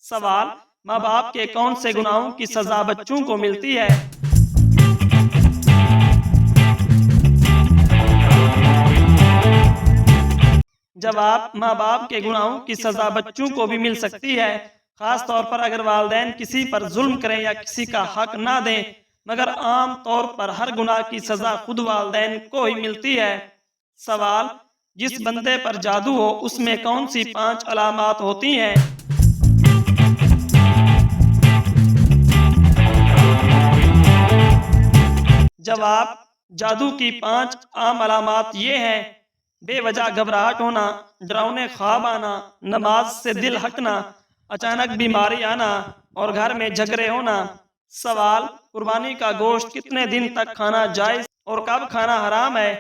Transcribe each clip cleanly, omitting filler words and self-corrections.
सवाल, माँ बाप के कौन से गुनाहों की सजा बच्चों को मिलती है? जवाब, माँ बाप के गुनाहों की सजा बच्चों को भी मिल सकती है, खास तौर पर अगर वालिदैन किसी पर जुल्म करें या किसी का हक ना दें, मगर आम तौर पर हर गुनाह की सजा खुद वालिदैन को ही मिलती है। सवाल, जिस बंदे पर जादू हो उसमें कौन सी 5 अलामात होती हैं? जवाब, जादू की 5 आम अलामात ये हैं: बेवजह घबराहट होना, डरावने ख्वाब आना, नमाज से दिल हटना, अचानक बीमारी आना और घर में झगड़े होना। सवाल, कुर्बानी का गोश्त कितने दिन तक खाना जायज और कब खाना हराम है?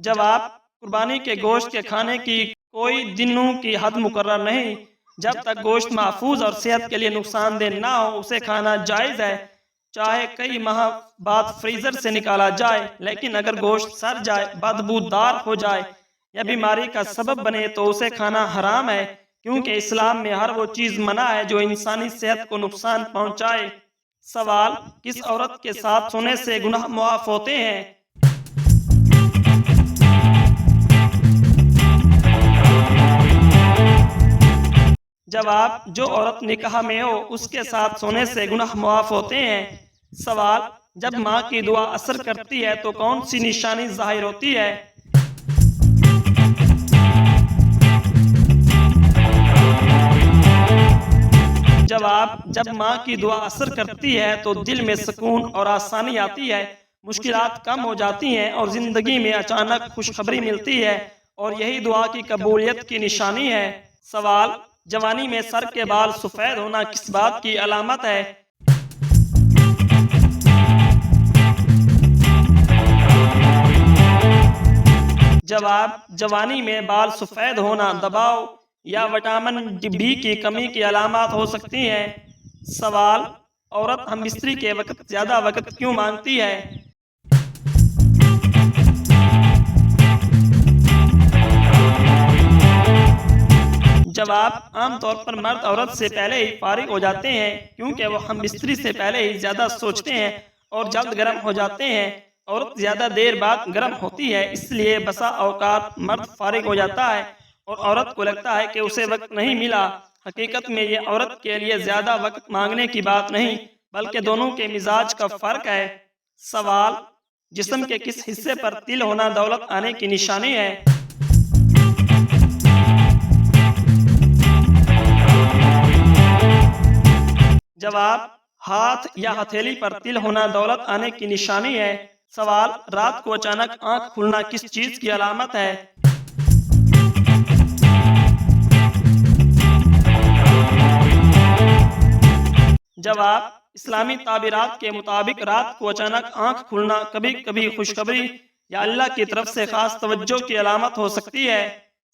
जवाब, कुर्बानी के गोश्त के खाने की कोई दिनों की हद मुकर्रर नहीं। जब तक गोश्त महफूज और सेहत के लिए नुकसानदेह ना हो उसे खाना जायज है, चाहे कई माह बाद फ्रीजर से निकाला जाए। लेकिन अगर गोश्त सड़ जाए, बदबूदार हो जाए या बीमारी का सबब बने तो उसे खाना हराम है, क्योंकि इस्लाम में हर वो चीज मना है जो इंसानी सेहत को नुकसान पहुंचाए। सवाल, किस औरत के साथ सोने से गुनाह मुआफ होते हैं? जवाब, जो औरत निकाह में हो उसके साथ सोने से गुनाह मुआफ होते हैं। सवाल, जब माँ की दुआ असर करती है तो कौन सी निशानी जाहिर होती है? जवाब, जब माँ की दुआ असर करती है तो दिल में सुकून और आसानी आती है, मुश्किलात कम हो जाती हैं और जिंदगी में अचानक खुशखबरी मिलती है, और यही दुआ की कबूलियत की निशानी है। सवाल, जवानी में सर के बाल सफेद होना किस बात की अलामत है? जवाब, जवानी में बाल सफेद होना दबाव या विटामिन बी की कमी की अलामत हो सकती हैं। सवाल, औरत हम स्त्री के वक्त ज्यादा वक्त क्यों मांगती है? जवाब, आमतौर पर मर्द औरत से पहले ही फारिग हो जाते हैं, क्योंकि वो हम स्त्री से पहले ही ज्यादा सोचते हैं और जल्द गर्म हो जाते हैं। औरत ज्यादा देर बाद गर्म होती है, इसलिए बसा औकात मर्द फारिग हो जाता है और औरत को लगता है कि उसे वक्त नहीं मिला। हकीकत में ये औरत के लिए ज्यादा वक्त मांगने की बात नहीं, बल्कि दोनों के मिजाज का फर्क है। सवाल, जिस्म के किस हिस्से पर तिल होना दौलत आने की निशानी है? जवाब, हाथ या हथेली पर तिल होना दौलत आने की निशानी है। सवाल, रात को अचानक आंख खुलना किस चीज की अलामत है? जवाब, इस्लामी ताबीरात के मुताबिक रात को अचानक आंख खुलना कभी कभी खुशखबरी या अल्लाह की तरफ से खास तवज्जो की अलामत हो सकती है।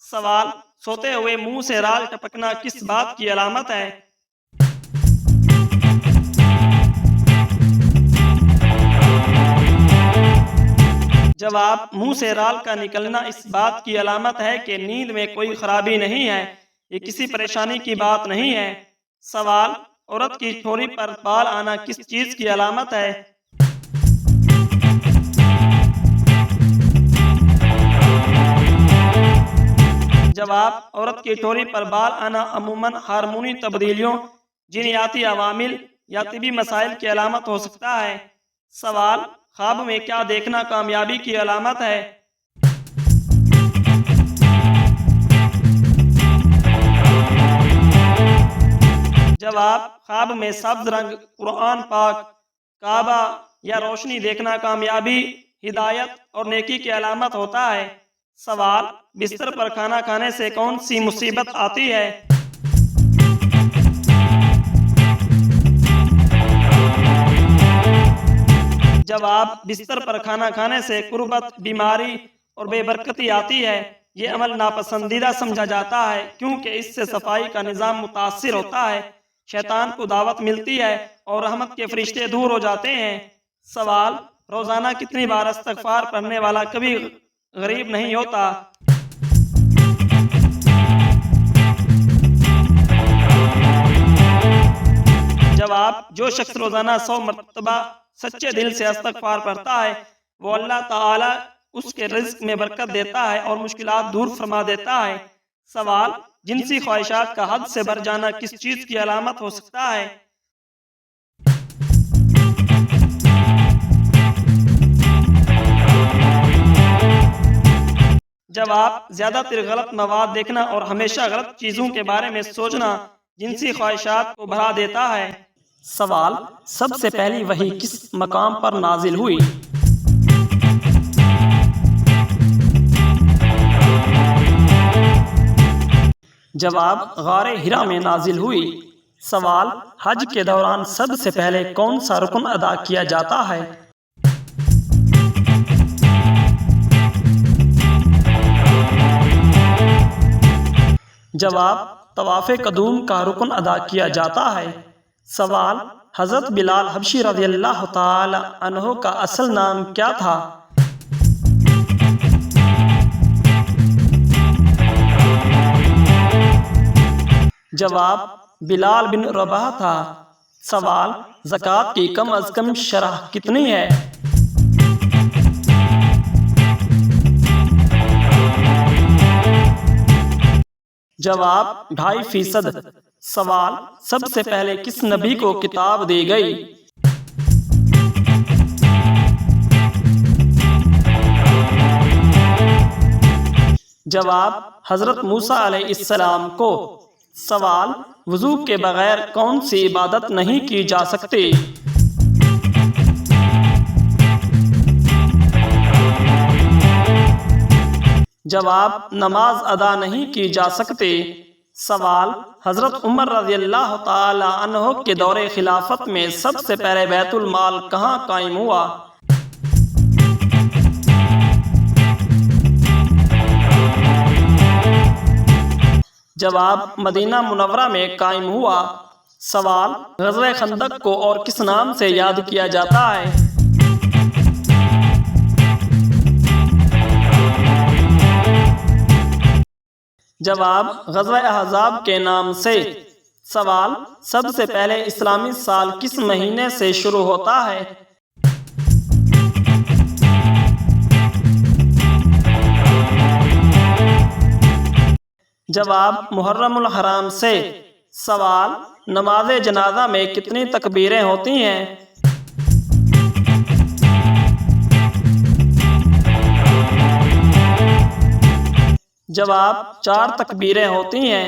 सवाल, सोते हुए मुंह से राल टपकना किस बात की अलामत है? जवाब, मुंह से राल का निकलना इस बात की अलामत है कि नींद में कोई खराबी नहीं है, ये किसी परेशानी की बात नहीं है। सवाल, औरत की ठोड़ी पर बाल आना किस चीज की अलामत है? जवाब, औरत की ठोड़ी पर बाल आना अमूमन हार्मोनी तब्दीलियों, जीनियाती अवामिल या तिबी मसाइल की अलामत हो सकता है। सवाल, ख्वाब में क्या देखना कामयाबी की अलामत है? जवाब, ख्वाब में सब्ज रंग, कुरान पाक, काबा या रोशनी देखना कामयाबी, हिदायत और नेकी की अलामत होता है। सवाल, बिस्तर पर खाना खाने से कौन सी मुसीबत आती है? जवाब, बिस्तर पर खाना खाने से कुर्बत, बीमारी और बेबरकती आती है। ये अमल नापसंदीदा समझा जाता है, क्योंकि इससे सफाई का निज़ाम मुतासिर होता है, शैतान को दावत मिलती है और रहमत के फरिश्ते दूर हो जाते हैं। सवाल, रोजाना कितनी बार इस्तगफार पढ़ने वाला कभी गरीब नहीं होता। जवाब, जो शख्स रोजाना 100 मरतबा सच्चे दिल से इस्तग़फ़ार पढ़ता है वो अल्लाह ताला उसके रिज़्क़ में बरकत देता है और मुश्किलात दूर फरमा देता है। सवाल, जिनसी ख्वाहिशात का हद से बढ़ जाना किस चीज़ की अलामत हो सकता है? जवाब, ज्यादातर गलत मवाद देखना और हमेशा गलत चीजों के बारे में सोचना जिनसी ख्वाहिशात को बढ़ा देता है। सवाल, सबसे पहली वही किस मकाम पर नाजिल हुई? जवाब, गारे हिरा में नाजिल हुई। सवाल, हज के दौरान सबसे पहले कौन सा रुकन अदा किया जाता है? जवाब, तवाफ़े कदूम का रुकन अदा किया जाता है। सवाल, हज़रत बिलाल हबशी रज़ियल्लाहु ताला अन्हु का असल नाम क्या था? जवाब, बिलाल बिन रबाह था। सवाल, ज़कात की कम अज़ कम शरह कितनी है? जवाब, 2.5%। सवाल, सबसे पहले किस नबी को किताब दी गई? जवाब, हजरत मूसा अलैहिस्सलाम को। सवाल, वुज़ू के बगैर कौन सी इबादत नहीं की जा सकती? जवाब, नमाज अदा नहीं की जा सकती। सवाल, हजरत उमर रज़ियल्लाहु ताला अन्हु के दौरे खिलाफत में सबसे पहले बैतुल माल कहाँ कायम हुआ? जवाब, मदीना मुनव्वरा में कायम हुआ। सवाल, ग़ज़वे खंदक को और किस नाम से याद किया जाता है? जवाब, ग़ज़वा अहज़ाब के नाम से। सवाल, सबसे पहले इस्लामी साल किस महीने से शुरू होता है? जवाब, मुहर्रमुल हराम से। सवाल, नमाज़े जनाजा में कितनी तकबीरें होती हैं? जवाब, 4 तकबीरें होती हैं।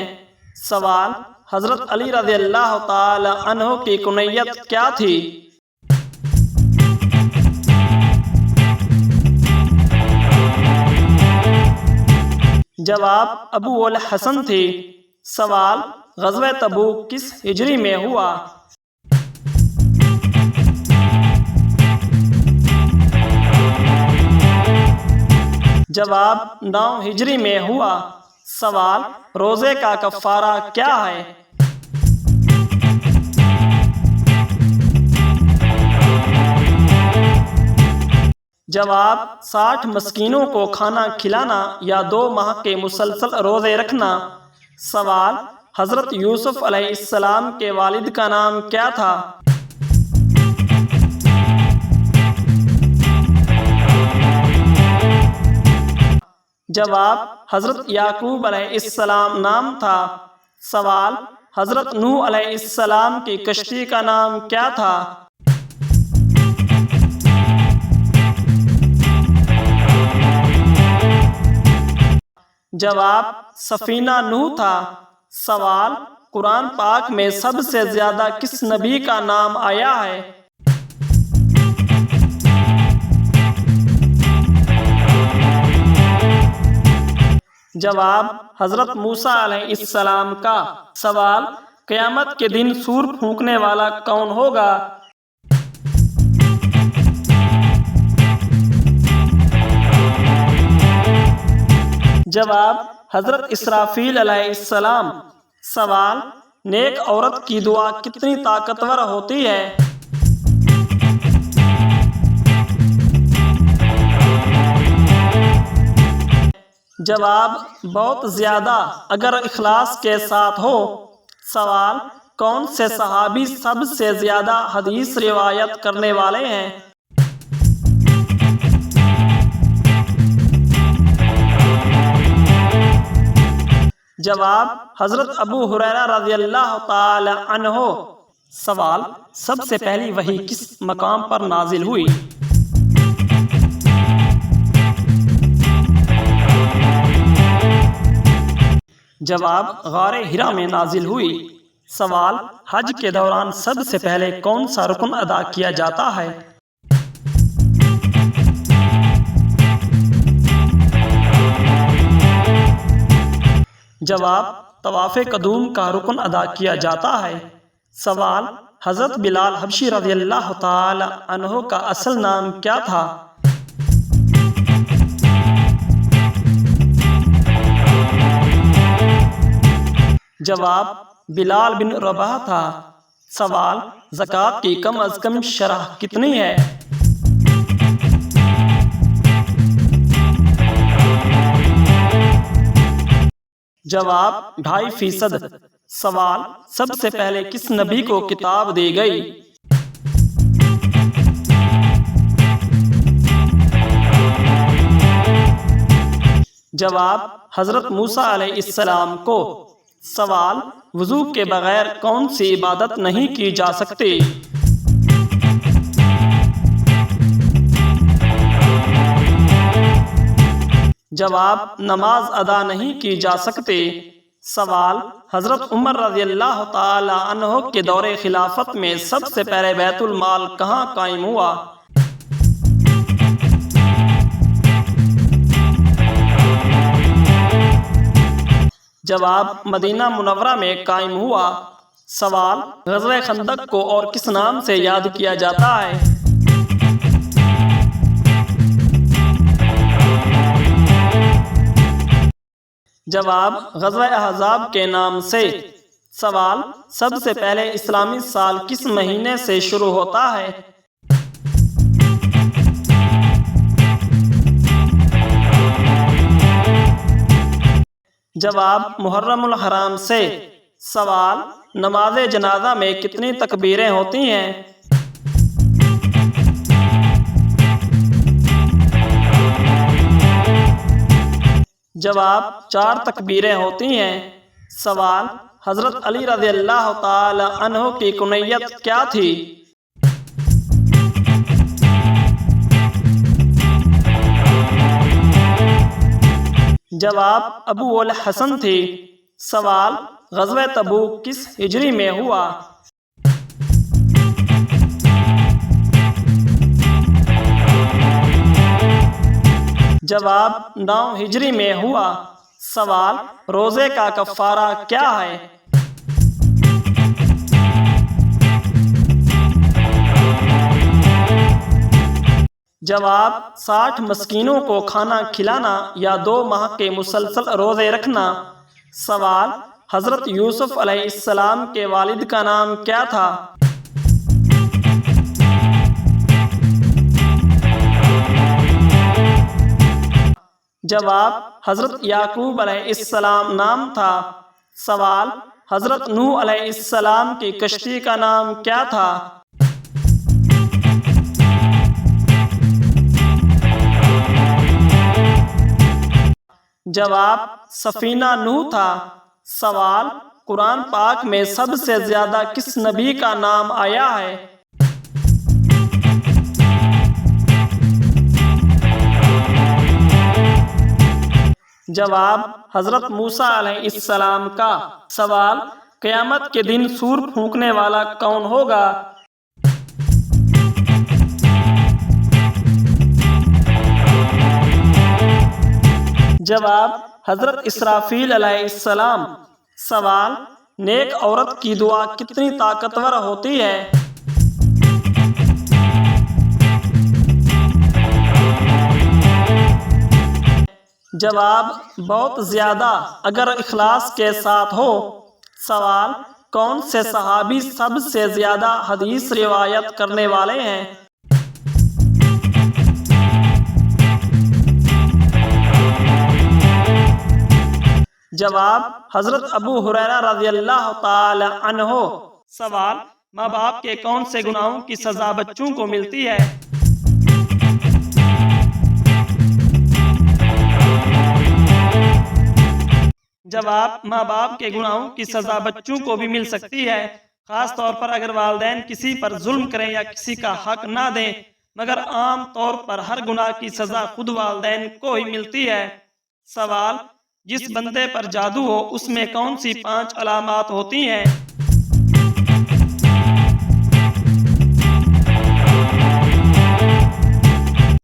सवाल, हजरत अली रज़ियल्लाहु ताला अन्हु की कुनैयत क्या थी? जवाब, अबू उल हसन थी। सवाल, ग़ज़वे तबूक किस हिजरी में हुआ? जवाब, 9 हिजरी में हुआ। सवाल, रोज़े का कफ़ारा क्या है? जवाब, 60 मस्कीनों को खाना खिलाना या 2 माह के मुसलसल रोज़े रखना। सवाल, हज़रत यूसुफ अलैहिस्सलाम के वालिद का नाम क्या था? जवाब, हज़रत याकूब अलैहिस्सलाम नाम था। सवाल, हज़रत नूह अलैहिस्सलाम की कश्ती का नाम क्या था? जवाब, सफीना नूह था। सवाल, कुरान पाक में सबसे ज्यादा किस नबी का नाम आया है? जवाब, हजरत मूसा अलैहिस्सलाम का। सवाल, क़यामत के दिन सूर फूंकने वाला कौन होगा? जवाब, हजरत इसराफील अलैहिस्सलाम। सवाल, नेक औरत की दुआ कितनी ताकतवर होती है? जवाब, बहुत ज़्यादा अगर इखलास के साथ हो। सवाल, कौन से सहाबी सबसे ज़्यादा हदीस रिवायत करने वाले हैं? जवाब, हज़रत अबू हुरैरा रज़ियल्लाहु ताला अन्हो। सवाल, सबसे पहली वही किस मकाम पर नाजिल हुई? जवाब, गारे हिरा में नाजिल हुई। सवाल, हज के दौरान सबसे पहले कौन सा रुकन अदा किया जाता है? जवाब, तवाफ़े कदूम का रुकन अदा किया जाता है। सवाल, हज़रत बिलाल हबशी रज़ियल्लाहु ताला अन्हो का असल नाम क्या था? जवाब, बिलाल बिन रबाह था। सवाल, ज़कात की कम अज़ कम शरह कितनी है? जवाब, 2.5%। सवाल, सबसे पहले किस नबी को किताब दी गई? जवाब, हज़रत मूसा अलैहिस्सलाम को। सवाल, वज़ू के बगैर कौन सी इबादत नहीं की जा सकती? जवाब, नमाज अदा नहीं की जा सकती। सवाल, हज़रत उमर रज़ियल्लाहु ताला अन्हो के दौरे खिलाफत में सबसे पहले बैतुल माल कहाँ कायम हुआ? जवाब, मदीना मुनव्वरा में कायम हुआ। सवाल, ग़ज़वे खंदक को और किस नाम से याद किया जाता है? जवाब, ग़ज़वा अहज़ाब के नाम से। सवाल, सबसे पहले इस्लामी साल किस महीने से शुरू होता है? जवाब, मुहर्रमुल हराम से। सवाल, नमाज जनाजा में कितनी तकबीरें होती हैं? जवाब, 4 तकबीरें होती हैं। सवाल, हज़रत अली रज़ियल्लाहु ताला अन्हो की कुनैयत क्या थी? जवाब, अबू उल हसन थी। सवाल, ग़ज़वा तबूक किस हिजरी में हुआ? जवाब, 9 हिजरी में हुआ। सवाल, रोज़े का कफ़ारा क्या है? जवाब, 60 मस्कीनों को खाना खिलाना या 2 माह के मुसलसल रोज़े रखना। सवाल, हज़रत यूसुफ अलैहिस्सलाम के वालिद का नाम क्या था? जवाब, हज़रत याकूब अलैहिस्सलाम नाम था। सवाल, हज़रत नूह अलैहिस्सलाम की कश्ती का नाम क्या था? जवाब, सफीना नूह था। सवाल, कुरान पाक में सबसे ज्यादा किस नबी का नाम आया है? जवाब, हज़रत मूसा अलैहिस्सलाम का। सवाल, क़यामत के दिन सूर फूंकने वाला कौन होगा? जवाब, हज़रत इसराफील अलैहिस्सलाम। सवाल, नेक औरत की दुआ कितनी ताकतवर होती है? जवाब, बहुत ज़्यादा अगर इखलास के साथ हो। सवाल, कौन से सहाबी सबसे ज़्यादा हदीस रिवायत करने वाले हैं? जवाब हजरत अबू हुरैरा रज़ियल्लाहु ताला अन्हो। सवाल माँ बाप के कौन से गुनाहों की सजा बच्चों को मिलती है? जवाब माँ बाप के गुनाहों की सजा बच्चों को भी मिल सकती है, खास तौर पर अगर वालिदैन किसी पर जुल्म करें या किसी का हक ना दें, मगर आम तौर पर हर गुनाह की सजा खुद वालिदैन को ही मिलती है। सवाल जिस बंदे पर जादू हो उसमें कौन सी 5 अलामात होती हैं?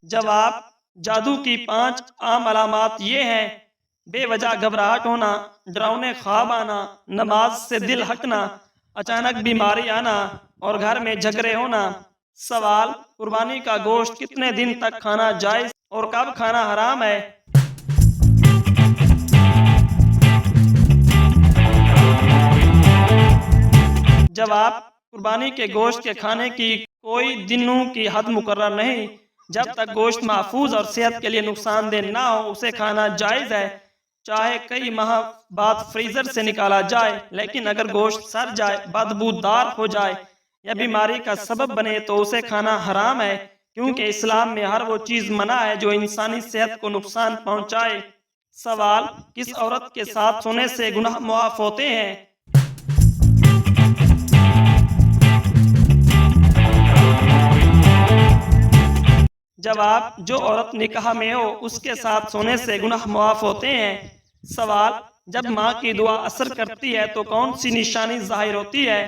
जवाब जादू की 5 आम अलामात ये हैं: बेवजह घबराहट होना, डरावने ख्वाब आना, नमाज से दिल हटना, अचानक बीमारी आना और घर में झगड़े होना। सवाल कुर्बानी का गोश्त कितने दिन तक खाना जायज और कब खाना हराम है? जवाब कुर्बानी के गोश्त के खाने की कोई दिनों की हद मुकर्रर नहीं। जब तक गोश्त महफूज और सेहत के लिए नुकसानदेह ना हो उसे खाना जायज़ है, चाहे कई माह बाद फ्रीजर से निकाला जाए। लेकिन अगर गोश्त सड़ जाए, बदबूदार हो जाए या बीमारी का सबब बने तो उसे खाना हराम है, क्योंकि इस्लाम में हर वो चीज़ मना है जो इंसानी सेहत को नुकसान पहुँचाए। सवाल किस औरत के साथ सोने से गुनाह मुआफ होते हैं? जवाब जो औरत निकाह में हो उसके साथ सोने से गुनाह मुआफ होते हैं। सवाल जब माँ की दुआ असर करती है तो कौन सी निशानी जाहिर होती है?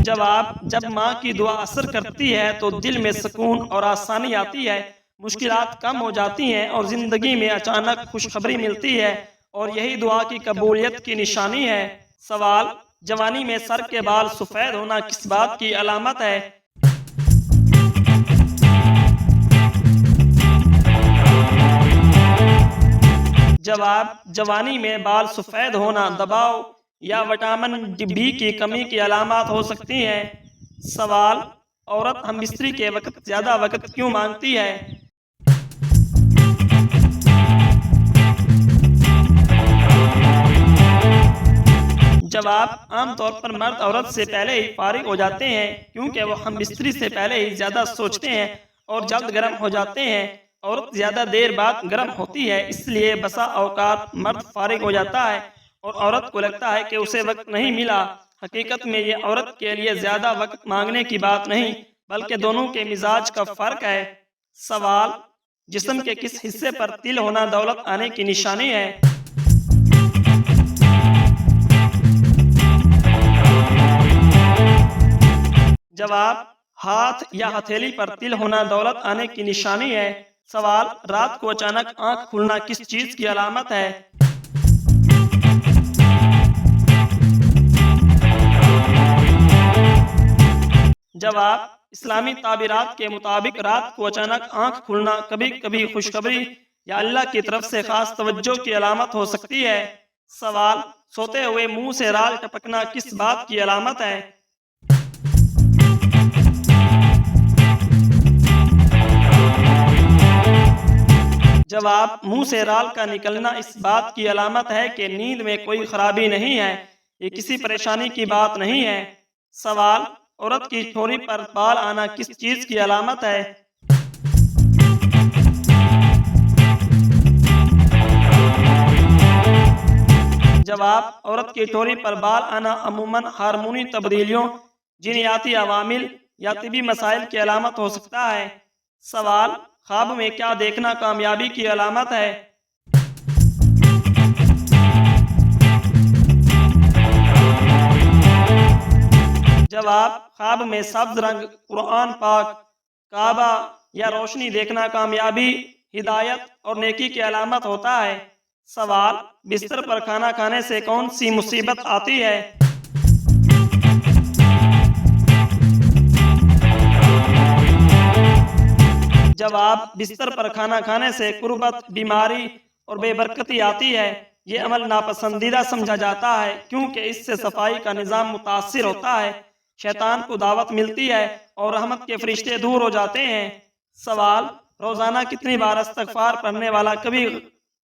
जवाब जब माँ की दुआ असर करती है तो दिल में सुकून और आसानी आती है, मुश्किलात कम हो जाती हैं और जिंदगी में अचानक खुशखबरी मिलती है, और यही दुआ की कबूलियत की निशानी है। सवाल जवानी में सर के बाल सफेद होना किस बात की अलामत है? जवाब जवानी में बाल सफेद होना दबाव या विटामिन बी की कमी की अलामत हो सकती हैं। सवाल औरत हम स्त्री के वक्त ज्यादा वक्त क्यों मांगती है? जवाब आमतौर पर मर्द औरत से पहले ही फारिग हो जाते हैं, क्योंकि वो हम स्त्री से पहले ही ज्यादा सोचते हैं और जल्द गर्म हो जाते हैं। औरत ज्यादा देर बाद गर्म होती है, इसलिए बसा औकात मर्द फारिग हो जाता है और औरत को लगता है कि उसे वक्त नहीं मिला। हकीकत में ये औरत के लिए ज्यादा वक्त मांगने की बात नहीं, बल्कि दोनों के मिजाज का फर्क है। सवाल जिस्म के किस हिस्से पर तिल होना दौलत आने की निशानी है? जवाब हाथ या हथेली पर तिल होना दौलत आने की निशानी है। सवाल रात को अचानक आंख खुलना किस चीज की अलामत है? जवाब इस्लामी ताबीरात के मुताबिक रात को अचानक आंख खुलना कभी कभी खुशखबरी या अल्लाह की तरफ से खास तवज्जो की अलामत हो सकती है। सवाल सोते हुए मुंह से राल टपकना किस बात की अलामत है? जवाब मुंह से राल का निकलना इस बात की अलामत है कि नींद में कोई खराबी नहीं है, ये किसी परेशानी की बात नहीं है। सवाल औरत की ठोड़ी पर बाल आना किस चीज की अलामत है? जवाब औरत की ठोड़ी पर बाल आना अमूमन हार्मोनी तब्दीलियों, जीनियाती अवामिल या तिबी मसाइल की अलामत हो सकता है। सवाल ख्वाब में क्या देखना कामयाबी की अलामत है? जवाब ख्वाब में सब्ज रंग, कुरान पाक, काबा या रोशनी देखना कामयाबी, हिदायत और नेकी की अलामत होता है। सवाल बिस्तर पर खाना खाने से कौन सी मुसीबत आती है? जवाब बिस्तर पर खाना खाने से कुर्बत, बीमारी और बेबरकती आती है। ये अमल नापसंदीदा समझा जाता है, क्योंकि इससे सफाई का निज़ाम मुतासिर होता है, शैतान को दावत मिलती है और रहमत के फरिश्ते दूर हो जाते हैं। सवाल, रोजाना कितनी बार इस्तगफार पढ़ने वाला कभी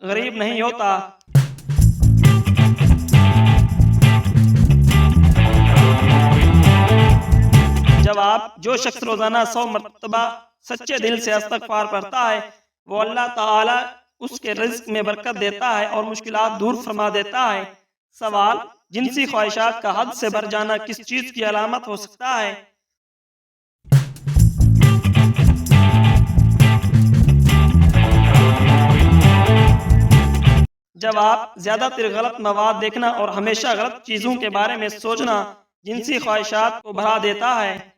गरीब नहीं होता? जवाब, जो शख्स रोजाना 100 मरतबा सच्चे दिल से इस्तगफार पढ़ता है वो अल्लाह ताला उसके रिज़्क में बरकत देता है और मुश्किलात दूर फरमा देता है। सवाल, जिनसी ख्वाहिशात का हद से बढ़ जाना किस चीज की अलामत हो सकता है? जवाब, ज्यादातर गलत मवाद देखना और हमेशा गलत चीजों के बारे में सोचना जिनसी ख्वाहिशात को बढ़ा देता है।